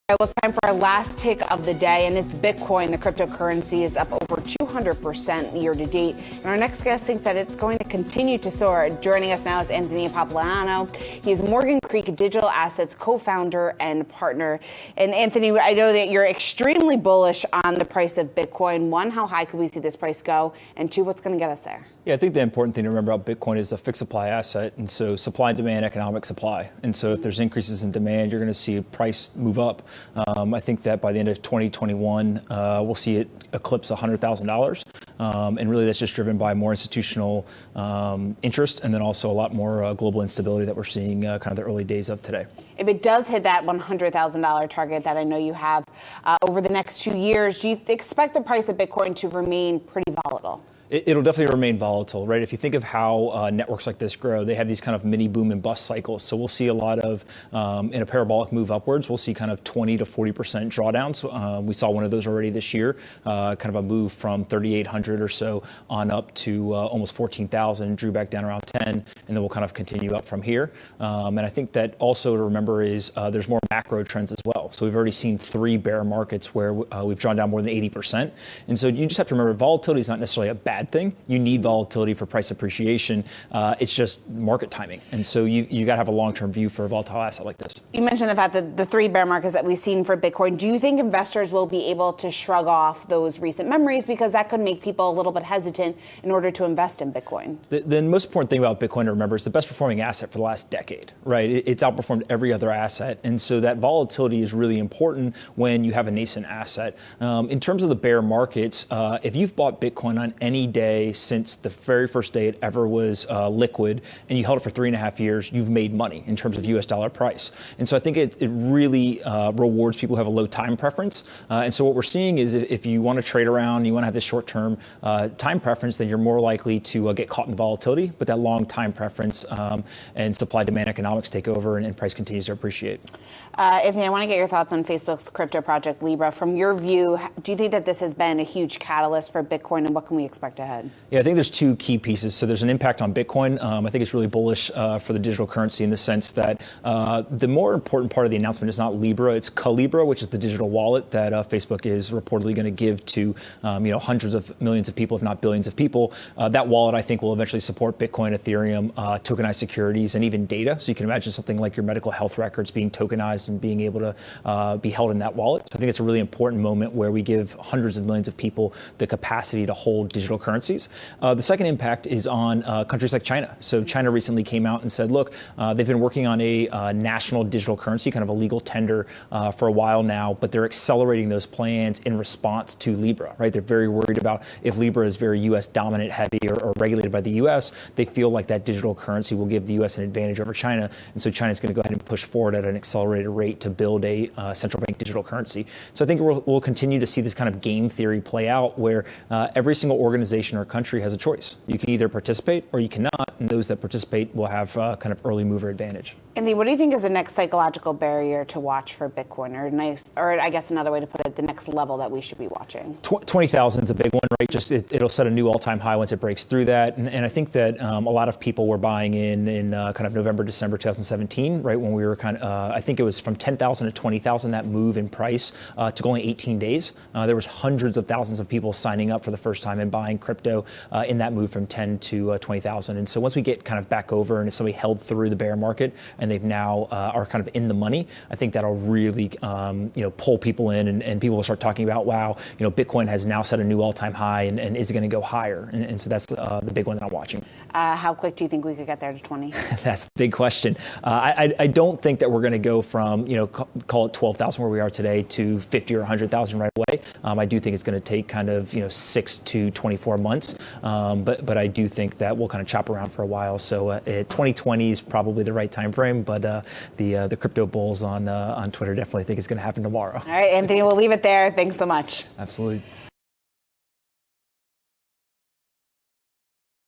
Well, it's time for our last tick of the day, and it's Bitcoin. The cryptocurrency is up over 200% year to date. And our next guest thinks that it's going to continue to soar. Joining us now is Anthony Pompliano. He is Morgan Creek Digital Assets co-founder and partner. And Anthony, I know that you're extremely bullish on the price of Bitcoin. One, how high could we see this price go? And two, what's going to get us there? Yeah, I think the important thing to remember about Bitcoin is a fixed supply asset. And so supply and demand, economic supply. And so if there's increases in demand, you're going to see price move up. I think that by the end of 2021, we'll see it eclipse $100,000. And really that's just driven by more institutional interest and then also a lot more global instability that we're seeing kind of the early days of today. If it does hit that $100,000 target that I know you have over the next 2 years, do you expect the price of Bitcoin to remain pretty volatile? It'll definitely remain volatile, right? If you think of how networks like this grow, they have these kind of mini boom and bust cycles. So we'll see a lot of, in a parabolic move upwards, we'll see kind of 20 to 40% drawdowns. We saw one of those already this year, kind of a move from 3,800 or so on up to almost 14,000, drew back down around 10, and then we'll kind of continue up from here. And I think that also to remember is there's more macro trends as well. So we've already seen 3 bear markets where we've drawn down more than 80%. And so you just have to remember volatility is not necessarily a bad thing. You need volatility for price appreciation. It's just market timing. And so you got to have a long-term view for a volatile asset like this. You mentioned the fact that the 3 bear markets that we've seen for Bitcoin, do you think investors will be able to shrug off those recent memories because that could make people a little bit hesitant in order to invest in Bitcoin? The most important thing about Bitcoin to remember is the best performing asset for the last decade, right? It's outperformed every other asset. And so that volatility is really important when you have a nascent asset. In terms of the bear markets, if you've bought Bitcoin on any day since the very first day it ever was liquid and you held it for 3.5 years, you've made money in terms of US dollar price. And so I think it really rewards people who have a low time preference. And so what we're seeing is if you want to trade around, you want to have this short-term time preference, then you're more likely to get caught in volatility. But that long time preference and supply-demand economics take over and price continues to appreciate. Anthony, I want to get your thoughts on Facebook's crypto project Libra. From your view, do you think that this has been a huge catalyst for Bitcoin, and what can we expect ahead? Yeah, I think there's 2 key pieces. So there's an impact on Bitcoin. I think it's really bullish for the digital currency in the sense that the more important part of the announcement is not Libra, it's Calibra, which is the digital wallet that Facebook is reportedly going to give to hundreds of millions of people, if not billions of people. That wallet, I think, will eventually support Bitcoin, Ethereum, tokenized securities, and even data. So you can imagine something like your medical health records being tokenized and being able to be held in that wallet. So I think it's a really important moment where we give hundreds of millions of people the capacity to hold digital currencies. The second impact is on countries like China. So China recently came out and said, look, they've been working on a national digital currency, kind of a legal tender for a while now, but they're accelerating those plans in response to Libra, right? They're very worried about if Libra is very U.S. dominant heavy or regulated by the U.S., they feel like that digital currency will give the U.S. an advantage over China. And so China's going to go ahead and push forward at an accelerated rate to build a central bank digital currency. So I think we'll continue to see this kind of game theory play out where every single organization or country has a choice. You can either participate or you cannot, and those that participate will have kind of early mover advantage. Anthony, what do you think is the next psychological barrier to watch for Bitcoin, or I guess another way to put it, the next level that we should be watching? 20,000 is a big one, right? Just it'll set a new all-time high once it breaks through that, and I think that a lot of people were buying in kind of November, December 2017, right, when we were kind of I think it was from 10,000 to 20,000 that move in price took only 18 days. There was hundreds of thousands of people signing up for the first time and buying crypto in that move from 10 to 20,000. And so once we get kind of back over, and if somebody held through the bear market and they've now are kind of in the money, I think that'll really pull people in, and people will start talking about, wow, Bitcoin has now set a new all-time high, and is it going to go higher? And so that's the big one that I'm watching. How quick do you think we could get there to 20? That's the big question. I don't think that we're going to go from call it 12,000 where we are today to 50 or 100,000 right away. I do think it's going to take kind of 6 to 24 months, but I do think that we'll kind of chop around for a while. So 2020 is probably the right time frame, but the crypto bulls on Twitter definitely think it's going to happen tomorrow. All right, Anthony, we'll leave it there. Thanks so much. Absolutely.